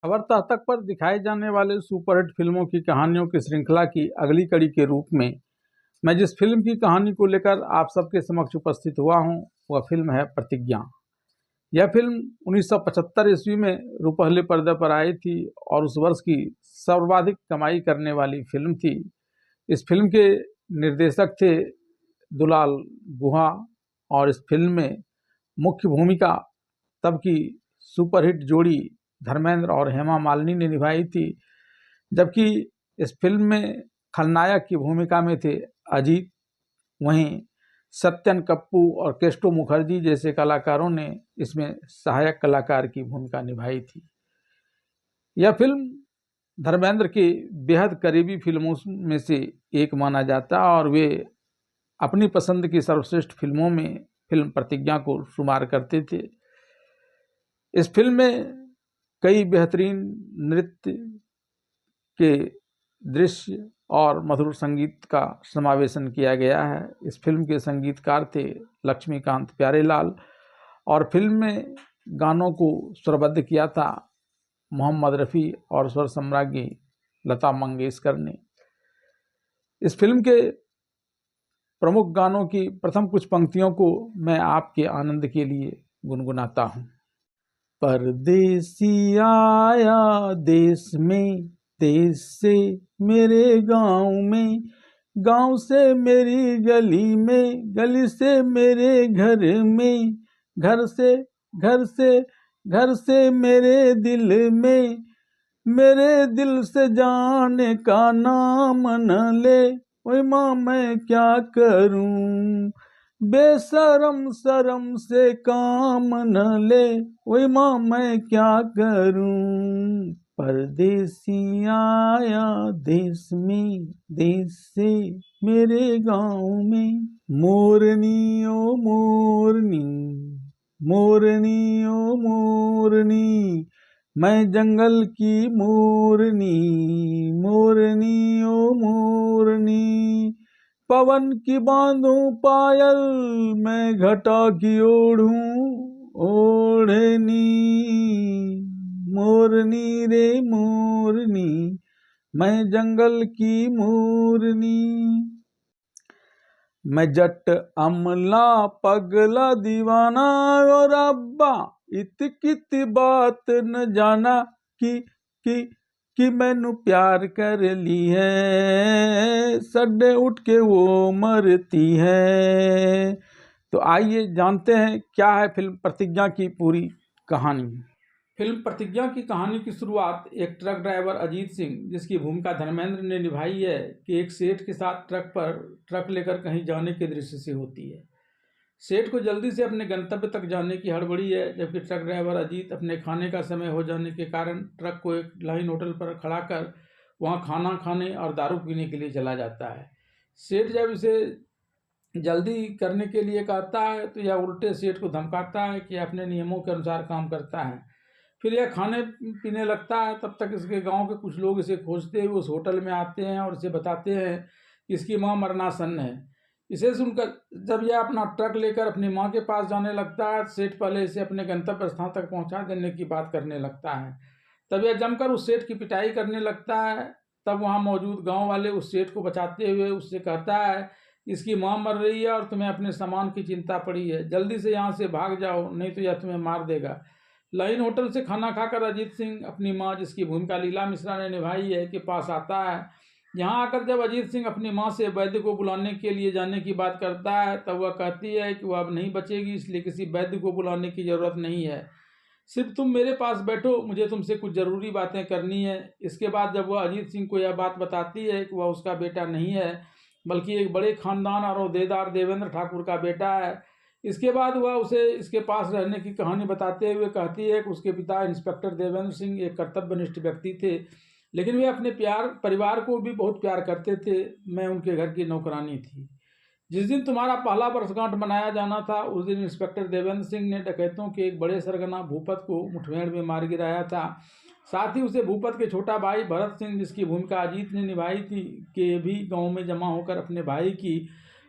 खबर तक पर दिखाई जाने वाले सुपरहिट फिल्मों की कहानियों की श्रृंखला की अगली कड़ी के रूप में मैं जिस फिल्म की कहानी को लेकर आप सबके समक्ष उपस्थित हुआ हूं, वह फिल्म है प्रतिज्ञा। यह फिल्म 1975 ईस्वी में रुपहले पर्दे पर आई थी और उस वर्ष की सर्वाधिक कमाई करने वाली फिल्म थी। इस फिल्म के निर्देशक थे दुलाल गुहा और इस फिल्म में मुख्य भूमिका तब की सुपरहिट जोड़ी धर्मेंद्र और हेमा मालिनी ने निभाई थी, जबकि इस फिल्म में खलनायक की भूमिका में थे अजीत। वहीं सत्यन कप्पू और केस्टो मुखर्जी जैसे कलाकारों ने इसमें सहायक कलाकार की भूमिका निभाई थी। यह फिल्म धर्मेंद्र के बेहद करीबी फिल्मों में से एक माना जाता और वे अपनी पसंद की सर्वश्रेष्ठ फिल्मों में फिल्म प्रतिज्ञा को शुमार करते थे। इस फिल्म में कई बेहतरीन नृत्य के दृश्य और मधुर संगीत का समावेशन किया गया है। इस फिल्म के संगीतकार थे लक्ष्मीकांत प्यारेलाल और फिल्म में गानों को स्वरबद्ध किया था मोहम्मद रफ़ी और स्वर सम्राज्ञी लता मंगेशकर ने। इस फिल्म के प्रमुख गानों की प्रथम कुछ पंक्तियों को मैं आपके आनंद के लिए गुनगुनाता हूँ। परदेसी आया देश में, देश से मेरे गांव में, गांव से मेरी गली में, गली से मेरे घर में, घर से घर से घर से मेरे दिल में, मेरे दिल से जाने का नाम न ले, ओए माँ मैं क्या करूं, बेशरम शर्म से काम न ले, ओए माँ मैं क्या करूं। परदेसी आया देश में, देश से मेरे गांव में, मोरनी ओ मोरनी, मोरनी ओ मोरनी, मैं जंगल की मोरनी, मोरनी ओ मोरनी, पवन की बांधूं पायल, मैं घटा की ओढ़ूं ओढ़नी, मोरनी रे मोरनी, मैं जंगल की मोरनी, मैं जट अमला पगला दीवाना और अब्बा इत कित बात न जाना कि मैनू प्यार कर ली है, सड्डे उठ के वो मरती है। तो आइए जानते हैं क्या है फिल्म प्रतिज्ञा की पूरी कहानी। फिल्म प्रतिज्ञा की कहानी की शुरुआत एक ट्रक ड्राइवर अजीत सिंह, जिसकी भूमिका धर्मेंद्र ने निभाई है, कि एक सेठ के साथ ट्रक लेकर कहीं जाने के दृश्य से होती है। सेठ को जल्दी से अपने गंतव्य तक जाने की हड़बड़ी है, जबकि ट्रक ड्राइवर अजीत अपने खाने का समय हो जाने के कारण ट्रक को एक लाइन होटल पर खड़ा कर वहां खाना खाने और दारू पीने के लिए चला जाता है। सेठ जब इसे जल्दी करने के लिए कहता है तो यह उल्टे सेठ को धमकाता है कि अपने नियमों के अनुसार काम करता है। फिर यह खाने पीने लगता है। तब तक इसके गांव के कुछ लोग इसे खोजते हुए उस होटल में आते हैं और इसे बताते हैं कि इसकी माँ मरणासन्न है। इसे सुनकर जब यह अपना ट्रक लेकर अपनी माँ के पास जाने लगता है, सेठ पहले इसे अपने गंतव्य स्थान तक पहुंचा देने की बात करने लगता है। तब यह जमकर उस सेठ की पिटाई करने लगता है। तब वहाँ मौजूद गांव वाले उस सेठ को बचाते हुए उससे कहता है, इसकी माँ मर रही है और तुम्हें अपने सामान की चिंता पड़ी है, जल्दी से यहाँ से भाग जाओ नहीं तो यह तुम्हें मार देगा। लाइन होटल से खाना खाकर अजीत सिंह अपनी माँ, जिसकी भूमिका लीला मिश्रा ने निभाई है, के पास आता है। यहाँ आकर जब अजीत सिंह अपनी माँ से वैद्य को बुलाने के लिए जाने की बात करता है, तब वह कहती है कि वह अब नहीं बचेगी, इसलिए किसी वैद्य को बुलाने की जरूरत नहीं है, सिर्फ तुम मेरे पास बैठो, मुझे तुमसे कुछ ज़रूरी बातें करनी है। इसके बाद जब वह अजीत सिंह को यह बात बताती है कि वह उसका बेटा नहीं है, बल्कि एक बड़े खानदान और ओहदेदार देवेंद्र ठाकुर का बेटा है, इसके बाद वह उसे इसके पास रहने की कहानी बताते हुए कहती है कि उसके पिता इंस्पेक्टर देवेंद्र सिंह एक कर्तव्यनिष्ठ व्यक्ति थे, लेकिन वे अपने परिवार को भी बहुत प्यार करते थे। मैं उनके घर की नौकरानी थी। जिस दिन तुम्हारा पहला वर्षगांठ मनाया जाना था, उस दिन इंस्पेक्टर देवेंद्र सिंह ने डकैतों के एक बड़े सरगना भूपत को मुठभेड़ में मार गिराया था। साथ ही उसे भूपत के छोटा भाई भरत सिंह, जिसकी भूमिका अजीत ने निभाई थी, के भी गांव में जमा होकर अपने भाई की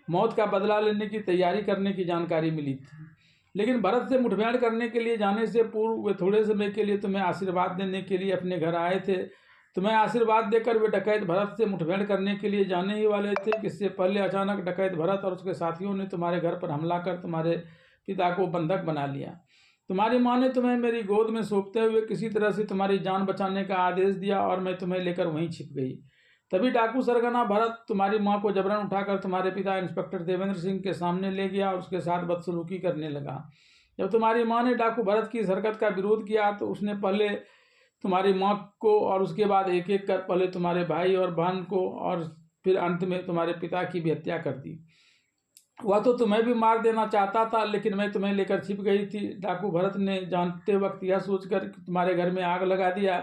मौत का बदला लेने की तैयारी करने की जानकारी मिली थी। लेकिन भरत से मुठभेड़ करने के लिए जाने से पूर्व वे थोड़े समय के लिए तुम्हें आशीर्वाद देने के लिए अपने घर आए थे। तुम्हें आशीर्वाद देकर वे डकैत भरत से मुठभेड़ करने के लिए जाने ही वाले थे कि इससे पहले अचानक डकैत भरत और उसके साथियों ने तुम्हारे घर पर हमला कर तुम्हारे पिता को बंधक बना लिया। तुम्हारी माँ ने तुम्हें मेरी गोद में सौंपते हुए किसी तरह से तुम्हारी जान बचाने का आदेश दिया और मैं तुम्हें लेकर वहीं छिप गई। तभी डाकू सरगना भरत तुम्हारी माँ को जबरन उठाकर तुम्हारे पिता इंस्पेक्टर देवेंद्र सिंह के सामने ले गया और उसके साथ बदसलूकी करने लगा। जब तुम्हारी माँ ने डाकू भरत की इस हरकत का विरोध किया तो उसने पहले तुम्हारी माँ को और उसके बाद एक एक कर पहले तुम्हारे भाई और बहन को और फिर अंत में तुम्हारे पिता की भी हत्या कर दी। वह तो तुम्हें भी मार देना चाहता था, लेकिन मैं तुम्हें लेकर छिप गई थी। डाकू भरत ने जानते वक्त यह सोचकर कि तुम्हारे घर में आग लगा दिया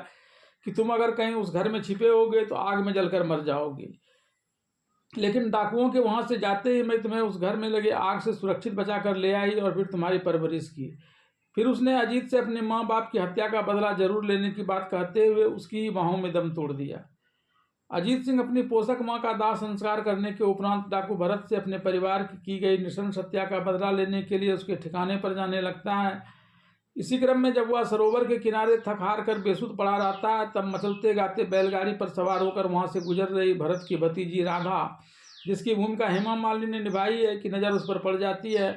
कि तुम अगर कहीं उस घर में छिपे होगे तो आग में जलकर मर जाओगे। लेकिन डाकुओं के वहां से जाते ही मैं तुम्हें उस घर में लगे आग से सुरक्षित बचा कर ले आई और फिर तुम्हारी परवरिश की। फिर उसने अजीत से अपने माँ बाप की हत्या का बदला जरूर लेने की बात कहते हुए उसकी बाहों में दम तोड़ दिया। अजीत सिंह अपनी पोषक माँ का दाह संस्कार करने के उपरांत डाकू भरत से अपने परिवार की गई नृशंस हत्या का बदला लेने के लिए उसके ठिकाने पर जाने लगता है। इसी क्रम में जब वह सरोवर के किनारे थक हार कर बेसुध पड़ा रहता है, तब मचलते गाते बैलगाड़ी पर सवार होकर वहां से गुजर रही भरत की भतीजी राधा, जिसकी भूमिका हेमा मालिनी ने निभाई है, की नज़र उस पर पड़ जाती है।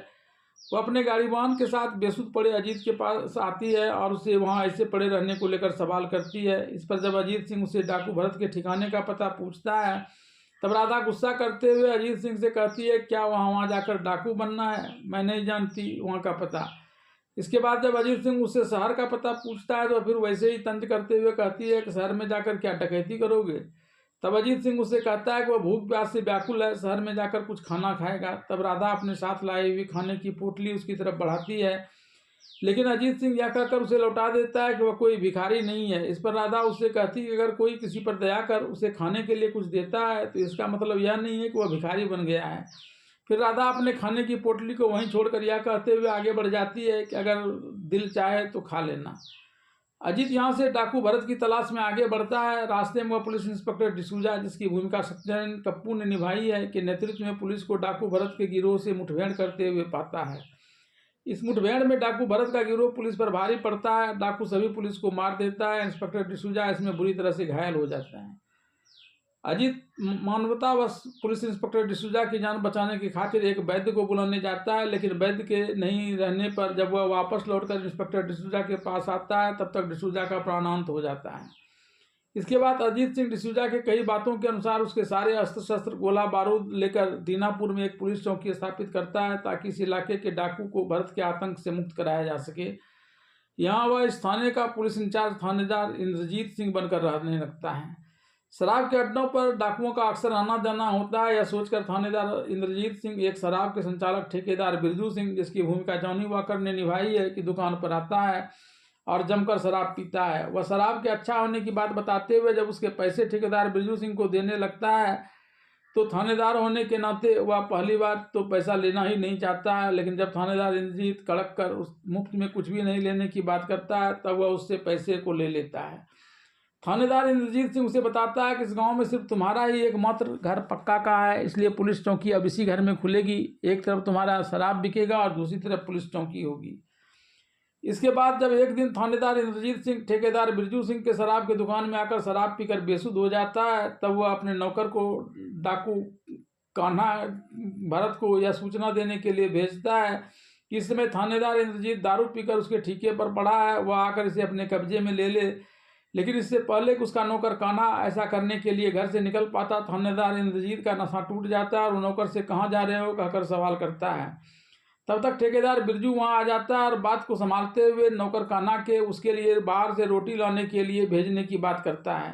वह अपने गाड़ीवान के साथ बेसुध पड़े अजीत के पास आती है और उसे वहां ऐसे पड़े रहने को लेकर सवाल करती है। इस पर जब अजीत सिंह उसे डाकू भरत के ठिकाने का पता पूछता है, तब राधा गुस्सा करते हुए अजीत सिंह से कहती है, क्या वहाँ जाकर डाकू बनना है? मैं नहीं जानती वहाँ का पता। इसके बाद जब अजीत सिंह उससे शहर का पता पूछता है तो फिर वैसे ही तंज करते हुए कहती है कि शहर में जाकर क्या डकैती करोगे? तब अजीत सिंह उससे कहता है कि वह भूख प्यास से व्याकुल है, शहर में जाकर कुछ खाना खाएगा। तब राधा अपने साथ लाई हुई खाने की पोटली उसकी तरफ बढ़ाती है, लेकिन अजीत सिंह यह कहकर उसे लौटा देता है कि वह कोई भिखारी नहीं है। इस पर राधा उससे कहती है कि अगर कोई किसी पर दया कर उसे खाने के लिए कुछ देता है तो इसका मतलब यह नहीं है कि वह भिखारी बन गया है। फिर राधा अपने खाने की पोटली को वहीं छोड़कर यह कहते हुए आगे बढ़ जाती है कि अगर दिल चाहे तो खा लेना। अजीत यहाँ से डाकू भरत की तलाश में आगे बढ़ता है। रास्ते में वह पुलिस इंस्पेक्टर डिसूजा, जिसकी भूमिका सत्यनारायण कप्पू ने निभाई है, के नेतृत्व में पुलिस को डाकू भरत के गिरोह से मुठभेड़ करते हुए पाता है। इस मुठभेड़ में डाकू भरत का गिरोह पुलिस पर भारी पड़ता है। डाकू सभी पुलिस को मार देता है। इंस्पेक्टर डिसूजा इसमें बुरी तरह से घायल हो जाता है। अजीत मानवतावश पुलिस इंस्पेक्टर डिसूजा की जान बचाने की खातिर एक वैद्य को बुलाने जाता है, लेकिन वैद्य के नहीं रहने पर जब वह वापस लौटकर इंस्पेक्टर डिसूजा के पास आता है, तब तक डिसूजा का प्राणांत हो जाता है। इसके बाद अजीत सिंह डिसूजा के कई बातों के अनुसार उसके सारे अस्त्र शस्त्र गोला बारूद लेकर दीनापुर में एक पुलिस चौकी स्थापित करता है, ताकि इस इलाके के डाकू को भरत के आतंक से मुक्त कराया जा सके। यहाँ वह इस थाने का पुलिस इंचार्ज थानेदार इंद्रजीत सिंह बनकर रहने लगता है। शराब के अड्डों पर डाकुओं का अक्सर आना जाना होता है। यह सोचकर थानेदार इंद्रजीत सिंह एक शराब के संचालक ठेकेदार बिरजू सिंह, जिसकी भूमिका जॉनी वॉकर ने निभाई है, की दुकान पर आता है और जमकर शराब पीता है। वह शराब के अच्छा होने की बात बताते हुए जब उसके पैसे ठेकेदार बिरजू सिंह को देने लगता है, तो थानेदार होने के नाते वह पहली बार तो पैसा लेना ही नहीं चाहता है, लेकिन जब थानेदार इंद्रजीत कड़क कर उस मुफ्त में कुछ भी नहीं लेने की बात करता है, तब वह उससे पैसे को ले लेता है। थानेदार इंद्रजीत सिंह उसे बताता है कि इस गांव में सिर्फ तुम्हारा ही एकमात्र घर पक्का का है, इसलिए पुलिस चौकी अब इसी घर में खुलेगी। एक तरफ तुम्हारा शराब बिकेगा और दूसरी तरफ पुलिस चौकी होगी। इसके बाद जब एक दिन थानेदार इंद्रजीत सिंह ठेकेदार बिरजू सिंह के शराब की दुकान में आकर शराब पीकर बेसुध हो जाता है, तब वह अपने नौकर को डाकू कान्हा भरत को यह सूचना देने के लिए भेजता है कि इस समय थानेदार इंद्रजीत दारू पीकर उसके ठीके पर पड़ा है, वह आकर इसे अपने कब्जे में ले ले। लेकिन इससे पहले कि उसका नौकर कान्हा ऐसा करने के लिए घर से निकल पाता, थानेदार इंद्रजीत का नशा टूट जाता है और नौकर से कहाँ जा रहे हो कहकर सवाल करता है। तब तक ठेकेदार बिरजू वहां आ जाता है और बात को संभालते हुए नौकर कान्हा के उसके लिए बाहर से रोटी लाने के लिए भेजने की बात करता है।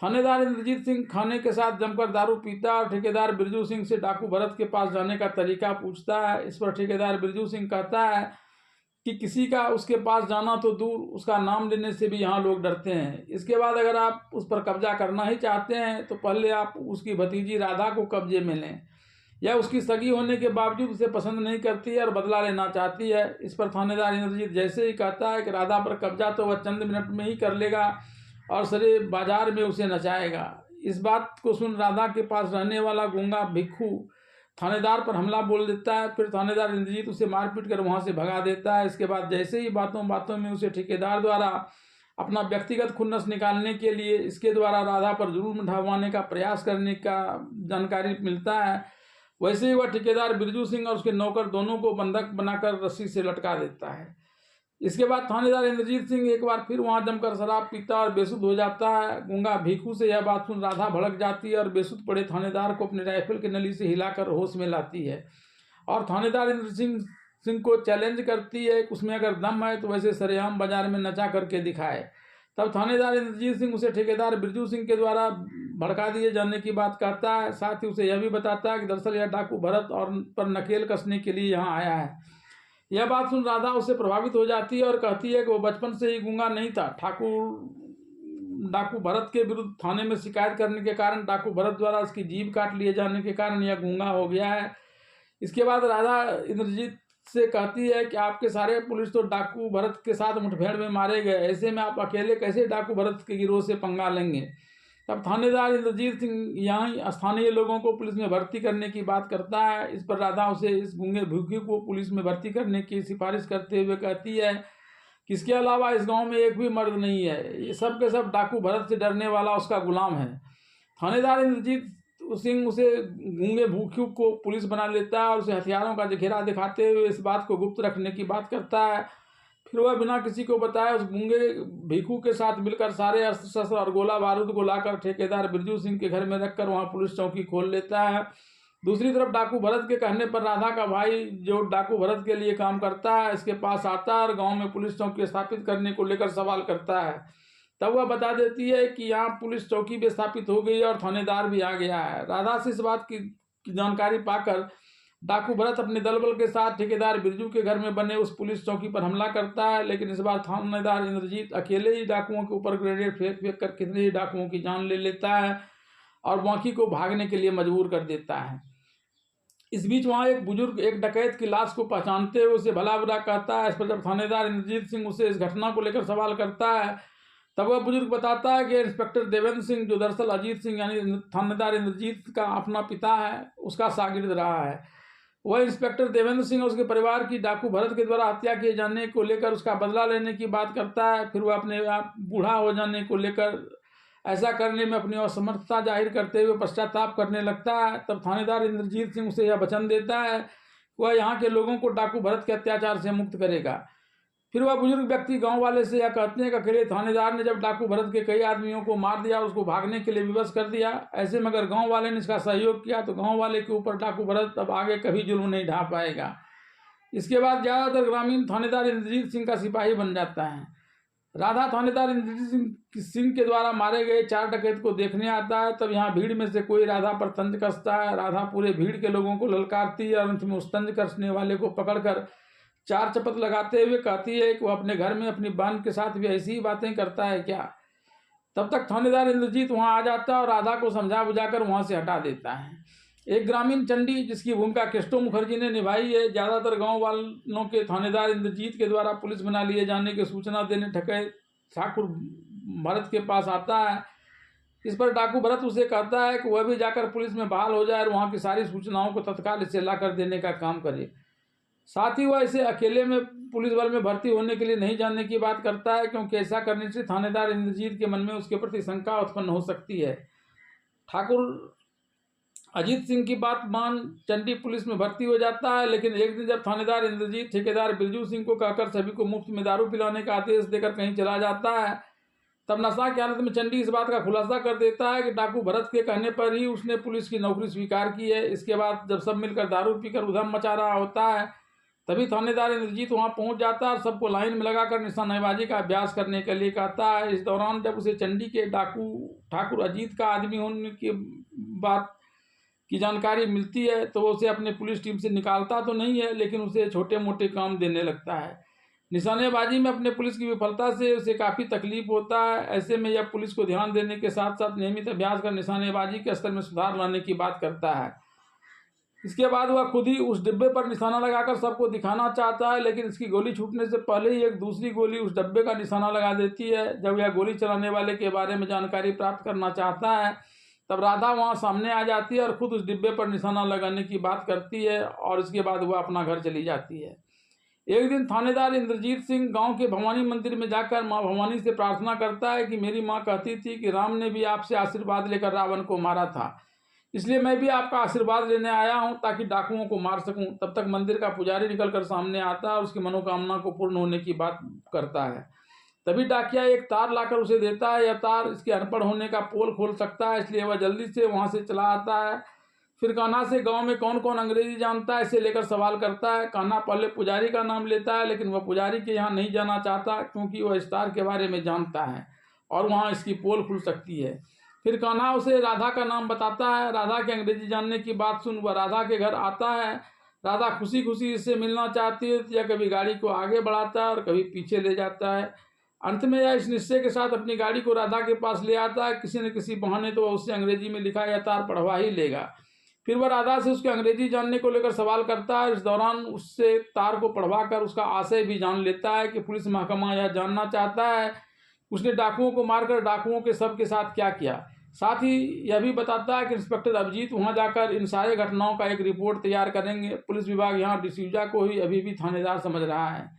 थानेदार इंद्रजीत सिंह खाने के साथ जमकर दारू पीता और ठेकेदार बिरजू सिंह से डाकू भरत के पास जाने का तरीका पूछता है। इस पर ठेकेदार बिरजू सिंह कहता है कि किसी का उसके पास जाना तो दूर, उसका नाम लेने से भी यहाँ लोग डरते हैं। इसके बाद अगर आप उस पर कब्जा करना ही चाहते हैं तो पहले आप उसकी भतीजी राधा को कब्जे में लें। यह उसकी सगी होने के बावजूद उसे पसंद नहीं करती है और बदला लेना चाहती है। इस पर थानेदार इंद्रजीत जैसे ही कहता है कि राधा पर कब्जा तो वह चंद मिनट में ही कर लेगा और सारे बाजार में उसे नचाएगा। इस बात को सुन राधा के पास रहने वाला गूंगा भिक्खू थानेदार पर हमला बोल देता है। फिर थानेदार इंद्रजीत उसे मारपीट कर वहाँ से भगा देता है। इसके बाद जैसे ही बातों बातों में उसे ठेकेदार द्वारा अपना व्यक्तिगत खुन्नस निकालने के लिए इसके द्वारा राधा पर जुर्म ढावाने का प्रयास करने का जानकारी मिलता है, वैसे ही वह ठेकेदार बिरजू सिंह और उसके नौकर दोनों को बंधक बनाकर रस्सी से लटका देता है। इसके बाद थानेदार इंद्रजीत सिंह एक बार फिर वहां जमकर शराब पीता और बेसुध हो जाता है। गूंगा भीखू से यह बात सुन राधा भड़क जाती है और बेसुध पड़े थानेदार को अपने राइफल की नली से हिलाकर होश में लाती है और थानेदार इंद्रजीत सिंह को चैलेंज करती है कि उसमें अगर दम है तो वैसे सरेआम बाजार में नचा करके दिखाए। तब थानेदार इंद्रजीत सिंह उसे ठेकेदार बिरजू सिंह के द्वारा भड़का दिए जाने की बात कहता है। साथ ही उसे यह भी बताता है कि दरअसल यह डाकू भरत और पर नकेल कसने के लिए यहाँ आया है। यह बात सुन राधा उससे प्रभावित हो जाती है और कहती है कि वो बचपन से ही गूंगा नहीं था। डाकू भरत के विरुद्ध थाने में शिकायत करने के कारण डाकू भरत द्वारा उसकी जीभ काट लिए जाने के कारण यह गूंगा हो गया है। इसके बाद राधा इंद्रजीत से कहती है कि आपके सारे पुलिस तो डाकू भरत के साथ मुठभेड़ में मारे गए, ऐसे में आप अकेले कैसे डाकू भरत के गिरोह से पंगा लेंगे। तब थानेदार इंद्रजीत सिंह यहाँ स्थानीय लोगों को पुलिस में भर्ती करने की बात करता है। इस पर राधा उसे इस गूंगे भूखे को पुलिस में भर्ती करने की सिफारिश करते हुए कहती है कि इसके अलावा इस गांव में एक भी मर्द नहीं है, ये सब के सब डाकू भरत से डरने वाला उसका गुलाम है। थानेदार इंद्रजीत सिंह उसे गूंगे भूखे को पुलिस बना लेता है और उसे हथियारों का जखेरा दिखाते हुए इस बात को गुप्त रखने की बात करता है। फिर वह बिना किसी को बताए उस गूंगे भीखू के साथ मिलकर सारे अस्त्र शस्त्र और गोला बारूद को लाकर ठेकेदार बिरजू सिंह के घर में रखकर वहां पुलिस चौकी खोल लेता है। दूसरी तरफ डाकू भरत के कहने पर राधा का भाई जो डाकू भरत के लिए काम करता है इसके पास आता है और गांव में पुलिस चौकी स्थापित करने को लेकर सवाल करता है। तब वह बता देती है कि यहाँ पुलिस चौकी भी स्थापित हो गई है और थानेदार भी आ गया है। राधा से इस बात की जानकारी पाकर डाकू भरत अपने दलबल के साथ ठेकेदार बिरजू के घर में बने उस पुलिस चौकी पर हमला करता है, लेकिन इस बार थानेदार इंद्रजीत अकेले ही डाकुओं के ऊपर ग्रेनेड फेंक फेंक कर कितने ही डाकुओं की जान ले लेता है और बाकी को भागने के लिए मजबूर कर देता है। इस बीच वहाँ एक बुजुर्ग एक डकैत की लाश को पहचानते हुए उसे भला बुरा कहता है। इस पर जब थानेदार इंद्रजीत सिंह उसे इस घटना को लेकर सवाल करता है तब वह बुजुर्ग बताता है कि इंस्पेक्टर देवेंद्र सिंह जो दरअसल अजीत सिंह यानी थानेदार इंद्रजीत का अपना पिता है उसका शागिर्द रहा है। वह इंस्पेक्टर देवेंद्र सिंह और उसके परिवार की डाकू भरत के द्वारा हत्या किए जाने को लेकर उसका बदला लेने की बात करता है। फिर वह अपने आप बूढ़ा हो जाने को लेकर ऐसा करने में अपनी असमर्थता जाहिर करते हुए पश्चाताप करने लगता है। तब थानेदार इंद्रजीत सिंह उसे यह वचन देता है वह यहाँ के लोगों को डाकू भरत के अत्याचार से मुक्त करेगा। फिर वह बुजुर्ग व्यक्ति गांव वाले से यह कहते हैं कि अकेले थानेदार ने जब डाकू भरत के कई आदमियों को मार दिया और उसको भागने के लिए विवश कर दिया, ऐसे में अगर गांव वाले ने इसका सहयोग किया तो गांव वाले के ऊपर डाकू भरत अब आगे कभी जुल्म नहीं ढा पाएगा। इसके बाद ज़्यादातर ग्रामीण थानेदार इंद्रजीत सिंह का सिपाही बन जाता है। राधा थानेदार इंद्रजीत सिंह के द्वारा मारे गए 4 डकैत को देखने आता है। तब यहाँ भीड़ में से कोई राधा पर तंज कसता है। राधा पूरे भीड़ के लोगों को ललकारती है और अंत में उस तंज कसने वाले को पकड़कर 4 चपत लगाते हुए कहती है कि वो अपने घर में अपनी बहन के साथ भी ऐसी ही बातें करता है क्या। तब तक थानेदार इंद्रजीत वहां आ जाता है और राधा को समझा बुझाकर वहां से हटा देता है। एक ग्रामीण चंडी जिसकी भूमिका केस्टो मुखर्जी ने निभाई है ज़्यादातर गांव वालों के थानेदार इंद्रजीत के द्वारा पुलिस बना लिए जाने की सूचना देने ठगे ठाकुर भरत के पास आता है। इस पर डाकू भरत उसे कहता है कि वह भी जाकर पुलिस में बहाल हो जाए और वहाँ की सारी सूचनाओं को तत्काल इसे ला कर देने का काम करे। साथ ही वह इसे अकेले में पुलिस बल में भर्ती होने के लिए नहीं जाने की बात करता है क्योंकि ऐसा करने से थानेदार इंद्रजीत के मन में उसके प्रति शंका उत्पन्न हो सकती है। ठाकुर अजीत सिंह की बात मान चंडी पुलिस में भर्ती हो जाता है, लेकिन एक दिन जब थानेदार इंद्रजीत ठेकेदार बिरजू सिंह को कहकर सभी को मुफ्त में दारू पिलाने का आदेश देकर कहीं चला जाता है, तब नशा की हालत में चंडी इस बात का खुलासा कर देता है कि डाकू भरत के कहने पर ही उसने पुलिस की नौकरी स्वीकार की है। इसके बाद जब सब मिलकर दारू पीकर उधम मचा रहा होता है तभी थानेदार इंद्रजीत वहां पहुंच जाता है और सबको लाइन में लगाकर निशानेबाजी का अभ्यास करने के लिए कहता है। इस दौरान जब उसे चंडी के डाकू ठाकुर अजीत का आदमी होने की बात की जानकारी मिलती है तो वो उसे अपने पुलिस टीम से निकालता तो नहीं है, लेकिन उसे छोटे मोटे काम देने लगता है। निशानेबाजी में अपने पुलिस की विफलता से उसे काफ़ी तकलीफ होता है। ऐसे में यह पुलिस को ध्यान देने के साथ साथ नियमित अभ्यास कर निशानेबाजी के स्तर में सुधार लाने की बात करता है। इसके बाद वह खुद ही उस डिब्बे पर निशाना लगाकर सबको दिखाना चाहता है, लेकिन इसकी गोली छूटने से पहले ही एक दूसरी गोली उस डिब्बे का निशाना लगा देती है। जब यह गोली चलाने वाले के बारे में जानकारी प्राप्त करना चाहता है तब राधा वहाँ सामने आ जाती है और खुद उस डिब्बे पर निशाना लगाने की बात करती है और इसके बाद वह अपना घर चली जाती है। एक दिन थानेदार इंद्रजीत सिंह गांव के भवानी मंदिर में जाकर मां भवानी से प्रार्थना करता है कि मेरी मां कहती थी कि राम ने भी आपसे आशीर्वाद लेकर रावण को मारा था, इसलिए मैं भी आपका आशीर्वाद लेने आया हूं ताकि डाकुओं को मार सकूं। तब तक मंदिर का पुजारी निकलकर सामने आता है और उसकी मनोकामना को पूर्ण होने की बात करता है। तभी डाकिया एक तार लाकर उसे देता है। यह तार इसके अनपढ़ होने का पोल खोल सकता है, इसलिए वह जल्दी से वहां से चला आता है। फिर कान्हा से गांव में कौन कौन अंग्रेजी जानता है इसे लेकर सवाल करता है। कान्हा पहले पुजारी का नाम लेता है, लेकिन वह पुजारी के यहाँ नहीं जाना चाहता क्योंकि वह इस तार के बारे में जानता है और वहाँ इसकी पोल खुल सकती है। फिर कान्हा उसे राधा का नाम बताता है। राधा के अंग्रेजी जानने की बात सुन वह राधा के घर आता है। राधा खुशी खुशी इससे मिलना चाहती है। यह कभी गाड़ी को आगे बढ़ाता है और कभी पीछे ले जाता है। अंत में यह इस निश्चय के साथ अपनी गाड़ी को राधा के पास ले आता है, किसी न किसी बहाने तो वह उससे अंग्रेजी में लिखा यह तार पढ़वा ही लेगा। फिर वह राधा से उसके अंग्रेजी जानने को लेकर सवाल करता है। इस दौरान उससे तार को पढ़वाकर उसका आशय भी जान लेता है कि पुलिस महकमा यह जानना चाहता है उसने डाकुओं को मारकर डाकुओं के सब के साथ क्या किया। साथ ही यह भी बताता है कि इंस्पेक्टर अभिजीत वहां जाकर इन सारे घटनाओं का एक रिपोर्ट तैयार करेंगे। पुलिस विभाग यहाँ डिसूजा को ही अभी भी थानेदार समझ रहा है।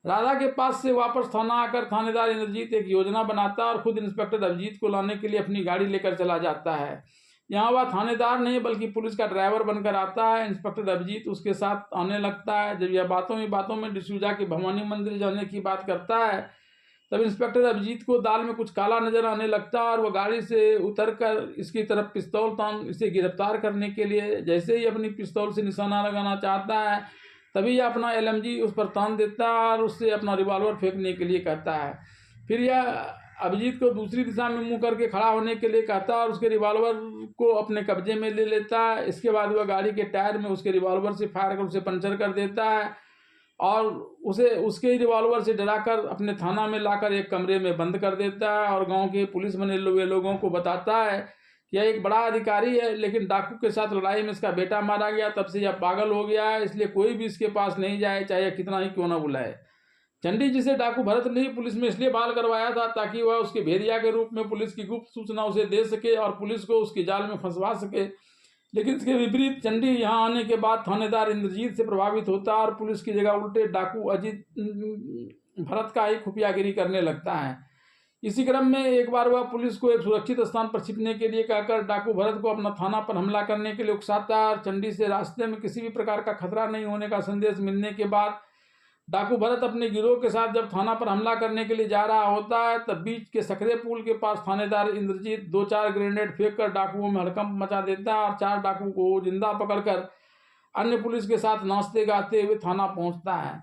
राधा के पास से वापस थाना आकर थानेदार इंद्रजीत एक योजना बनाता है और खुद इंस्पेक्टर अभिजीत को लाने के लिए अपनी गाड़ी लेकर चला जाता है। यहाँ वह थानेदार नहीं बल्कि पुलिस का ड्राइवर बनकर आता है। इंस्पेक्टर अभिजीत उसके साथ आने लगता है। जब यह बातों में डिसूजा के भवानी मंदिर जाने की बात करता है तब इंस्पेक्टर अभिजीत को दाल में कुछ काला नजर आने लगता है और वह गाड़ी से उतरकर इसकी तरफ पिस्तौल तान इसे गिरफ्तार करने के लिए जैसे ही अपनी पिस्तौल से निशाना लगाना चाहता है तभी यह अपना LMG उस पर तान देता है और उससे अपना रिवॉल्वर फेंकने के लिए कहता है। फिर यह अभिजीत को दूसरी दिशा में मुंह करके खड़ा होने के लिए कहता है और उसके रिवॉल्वर को अपने कब्जे में ले लेता है। इसके बाद वह गाड़ी के टायर में उसके रिवॉल्वर से फायर कर उसे पंचर कर देता है और उसे उसके ही रिवॉल्वर से डराकर अपने थाना में लाकर एक कमरे में बंद कर देता है और गांव के पुलिस बने हुए लोगों को बताता है कि यह एक बड़ा अधिकारी है, लेकिन डाकू के साथ लड़ाई में इसका बेटा मारा गया, तब से यह पागल हो गया है, इसलिए कोई भी इसके पास नहीं जाए चाहे कितना ही क्यों ना बुलाए। चंडी जिसे डाकू भरत ने पुलिस में इसलिए बहाल करवाया था ताकि वह उसके भेदिया के रूप में पुलिस की गुप्त सूचना उसे दे सके और पुलिस को उसकी जाल में फंसवा सके। लेकिन इसके विपरीत चंडी यहाँ आने के बाद थानेदार इंद्रजीत से प्रभावित होता है और पुलिस की जगह उल्टे डाकू अजीत भरत का ही खुफियागिरी करने लगता है। इसी क्रम में एक बार वह पुलिस को एक सुरक्षित स्थान पर छिपने के लिए कहकर डाकू भरत को अपना थाना पर हमला करने के लिए उकसाता है और चंडी से रास्ते में किसी भी प्रकार का खतरा नहीं होने का संदेश मिलने के बाद डाकू भरत अपने गिरोह के साथ जब थाना पर हमला करने के लिए जा रहा होता है तब बीच के सकरे पुल के पास थानेदार इंद्रजीत 2-4 ग्रेनेड फेंककर डाकुओं में हड़कंप मचा देता है और 4 डाकू को जिंदा पकड़कर अन्य पुलिस के साथ नाचते गाते हुए थाना पहुंचता है।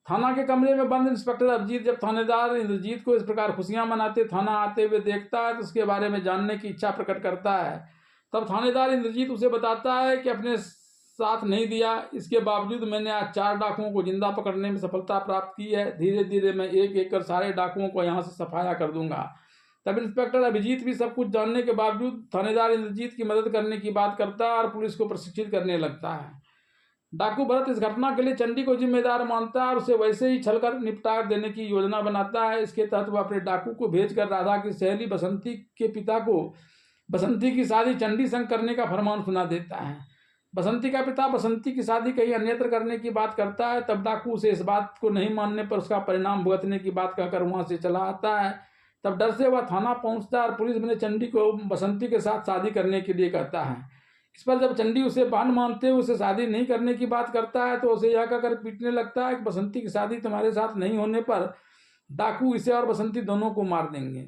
थाना के कमरे में बंद इंस्पेक्टर अभिजीत जब थानेदार इंद्रजीत को इस प्रकार खुशियां मनाते थाना आते हुए देखता है तो उसके बारे में जानने की इच्छा प्रकट करता है। तब थानेदार इंद्रजीत उसे बताता है कि अपने साथ नहीं दिया, इसके बावजूद मैंने आज 4 डाकुओं को जिंदा पकड़ने में सफलता प्राप्त की है। धीरे धीरे मैं एक एक कर सारे डाकुओं को यहाँ से सफाया कर दूंगा। तब इंस्पेक्टर अभिजीत भी सब कुछ जानने के बावजूद थानेदार इंद्रजीत की मदद करने की बात करता है और पुलिस को प्रशिक्षित करने लगता है। डाकू भरत इस घटना के लिए चंडी को जिम्मेदार मानता है और उसे वैसे ही छलकर निपटा देने की योजना बनाता है। इसके तहत वह अपने डाकू को भेजकर राधा की सहेली बसंती के पिता को बसंती की शादी चंडी संग करने का फरमान सुना देता है। बसंती का पिता बसंती की शादी कहीं अन्यत्र करने की बात करता है। तब डाकू उसे इस बात को नहीं मानने पर उसका परिणाम भुगतने की बात कहकर वहां से चला आता है। तब डर से वह थाना पहुंचता है और पुलिस बने चंडी को बसंती के साथ शादी करने के लिए कहता है। इस पर जब चंडी उसे बहान मानते हुए उसे शादी नहीं करने की बात करता है तो उसे यह कहकर पीटने लगता है कि बसंती की शादी तुम्हारे साथ नहीं होने पर डाकू इसे और बसंती दोनों को मार देंगे।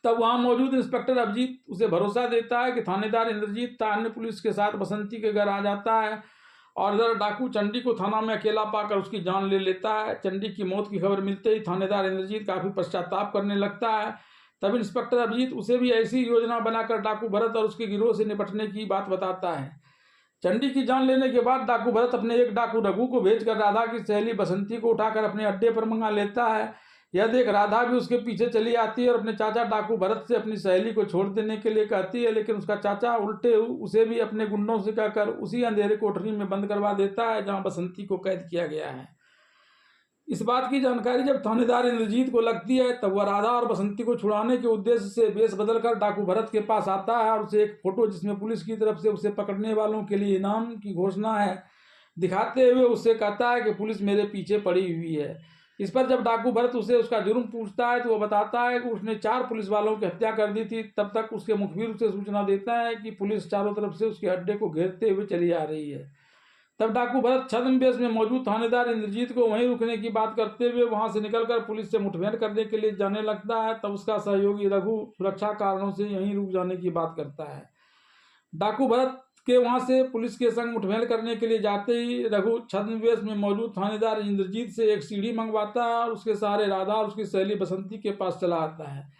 तब वहां मौजूद इंस्पेक्टर अभिजीत उसे भरोसा देता है कि थानेदार इंद्रजीत अन्य पुलिस के साथ बसंती के घर आ जाता है और इधर डाकू चंडी को थाना में अकेला पाकर उसकी जान ले लेता है। चंडी की मौत की खबर मिलते ही थानेदार इंद्रजीत काफी पश्चाताप करने लगता है। तब इंस्पेक्टर अभिजीत उसे भी ऐसी योजना बनाकर डाकू भरत और उसके गिरोह से निपटने की बात बताता है। चंडी की जान लेने के बाद डाकू भरत अपने एक डाकू रघु को भेजकर राधा की सहेली बसंती को उठाकर अपने अड्डे पर मंगा लेता है। यह देख राधा भी उसके पीछे चली आती है और अपने चाचा डाकू भरत से अपनी सहेली को छोड़ देने के लिए कहती है, लेकिन उसका चाचा उल्टे उसे भी अपने गुंडों से कहकर उसी अंधेरे कोठरी में बंद करवा देता है जहां बसंती को कैद किया गया है। इस बात की जानकारी जब थानेदार इंद्रजीत को लगती है तब वह राधा और बसंती को छुड़ाने के उद्देश्य से वेश बदलकर डाकू भरत के पास आता है और उसे एक फोटो जिसमें पुलिस की तरफ से उसे पकड़ने वालों के लिए इनाम की घोषणा है दिखाते हुए उससे कहता है कि पुलिस मेरे पीछे पड़ी हुई है। इस पर जब डाकू भरत उसे उसका जुर्म पूछता है तो वह बताता है कि उसने 4 पुलिस वालों की हत्या कर दी थी। तब तक उसके मुखबिर उसे सूचना देता है कि पुलिस चारों तरफ से उसके अड्डे को घेरते हुए चली आ रही है। तब डाकू भरत छद्मवेश में मौजूद थानेदार इंद्रजीत को वहीं रुकने की बात करते हुए वहां से निकलकर पुलिस से मुठभेड़ करने के लिए जाने लगता है। तब उसका सहयोगी रघु सुरक्षा कारणों से यहीं रुक जाने की बात करता है। डाकू भरत के वहां से पुलिस के संग मुठभेड़ करने के लिए जाते ही रघु छद्मवेश में मौजूद थानेदार इंद्रजीत से एक सीढ़ी मंगवाता है और उसके सहारे राधा और उसकी सहेली बसंती के पास चला आता है।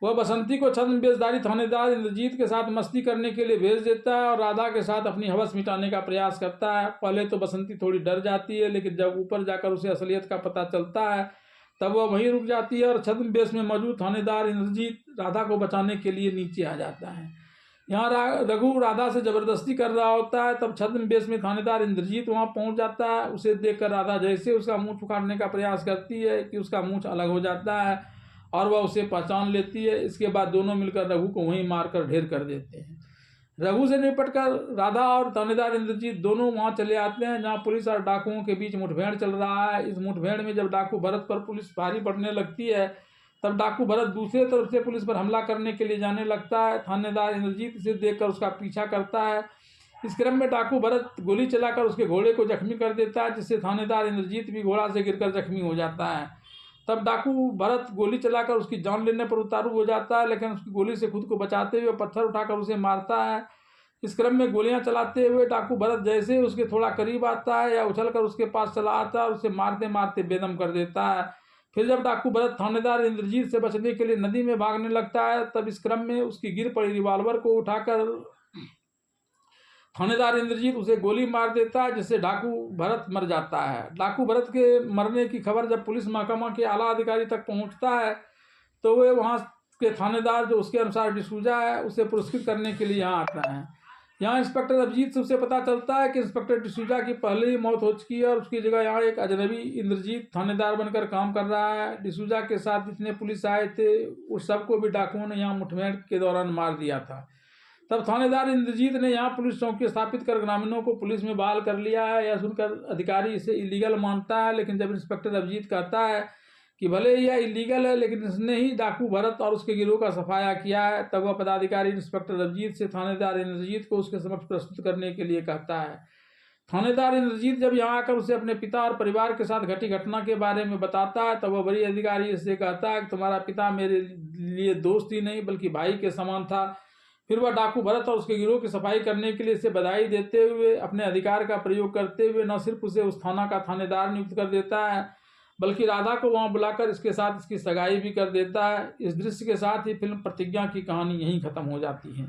वह बसंती को छद्मवेशधारी थानेदार इंद्रजीत के साथ मस्ती करने के लिए भेज देता है और राधा के साथ अपनी हवस मिटाने का प्रयास करता है। पहले तो बसंती थोड़ी डर जाती है, लेकिन जब ऊपर जाकर उसे असलियत का पता चलता है तब वह वहीं रुक जाती है और छद्मवेश में मौजूद थानेदार इंद्रजीत राधा को बचाने के लिए नीचे आ जाता है। यहाँ रघु राधा से जबरदस्ती कर रहा होता है। तब छद्मवेश में थानेदार इंद्रजीत वहाँ पहुँच जाता है। उसे देखकर राधा जैसे उसका मुँह उखाड़ने का प्रयास करती है कि उसका मुँह अलग हो जाता है और वह उसे पहचान लेती है। इसके बाद दोनों मिलकर रघु को वहीं मारकर ढेर कर देते हैं। रघु से निपटकर राधा और थानेदार इंद्रजीत दोनों वहां चले आते हैं जहां पुलिस और डाकुओं के बीच मुठभेड़ चल रहा है। इस मुठभेड़ में जब डाकू भरत पर पुलिस भारी पड़ने लगती है तब डाकू भरत दूसरे तरफ से पुलिस पर हमला करने के लिए जाने लगता है। थानेदार इंद्रजीत इसे देखकर उसका पीछा करता है। इस क्रम में डाकू भरत गोली चलाकर उसके घोड़े को जख्मी कर देता है, जिससे थानेदार इंद्रजीत भी घोड़ा से गिरकर जख्मी हो जाता है। तब डाकू भरत गोली चलाकर उसकी जान लेने पर उतारू हो जाता है, लेकिन उसकी गोली से खुद को बचाते हुए पत्थर उठाकर उसे मारता है। इस क्रम में गोलियां चलाते हुए डाकू भरत जैसे ही उसके थोड़ा करीब आता है या उछलकर उसके पास चला आता है और उसे मारते मारते बेदम कर देता है। फिर जब डाकू भरत थानेदार इंद्रजीत से बचने के लिए नदी में भागने लगता है तब इस क्रम में उसकी गिर पड़ी रिवॉल्वर को उठाकर थानेदार इंद्रजीत उसे गोली मार देता है, जिससे डाकू भरत मर जाता है। डाकू भरत के मरने की खबर जब पुलिस महकमा के आला अधिकारी तक पहुंचता है तो वे वहां के थानेदार जो उसके अनुसार डिसूजा है उसे पुरस्कृत करने के लिए यहाँ आता है। यहाँ इंस्पेक्टर अभिजीत से उसे पता चलता है कि इंस्पेक्टर डिसूजा की पहले ही मौत हो चुकी है और उसकी जगह यहाँ एक अजनबी इंद्रजीत थानेदार बनकर काम कर रहा है। डिसूजा के साथ जितने पुलिस आए थे उस सबको भी डाकुओं ने यहाँ मुठभेड़ के दौरान मार दिया था। तब थानेदार इंद्रजीत ने यहाँ पुलिस चौकी स्थापित कर ग्रामीणों को पुलिस में बहाल कर लिया है। यह सुनकर अधिकारी इसे इलीगल मानता है, लेकिन जब इंस्पेक्टर अभिजीत कहता है कि भले ही यह इलीगल है लेकिन इसने ही डाकू भरत और उसके गिरोह का सफाया किया है, तब वह पदाधिकारी इंस्पेक्टर अभिजीत से थानेदार इंद्रजीत को उसके समक्ष प्रस्तुत करने के लिए कहता है। थानेदार इंद्रजीत जब यहाँ आकर उसे अपने पिता और परिवार के साथ घटी घटना के बारे में बताता है तब वह बड़ी अधिकारी इससे कहता है कि तुम्हारा पिता मेरे लिए दोस्त ही नहीं बल्कि भाई के समान था। फिर वह डाकू भरत और उसके गिरोह की सफाई करने के लिए इसे बधाई देते हुए अपने अधिकार का प्रयोग करते हुए न सिर्फ उसे उस थाना का थानेदार नियुक्त कर देता है बल्कि राधा को वहां बुलाकर इसके साथ इसकी सगाई भी कर देता है। इस दृश्य के साथ ही फिल्म प्रतिज्ञा की कहानी यहीं खत्म हो जाती है।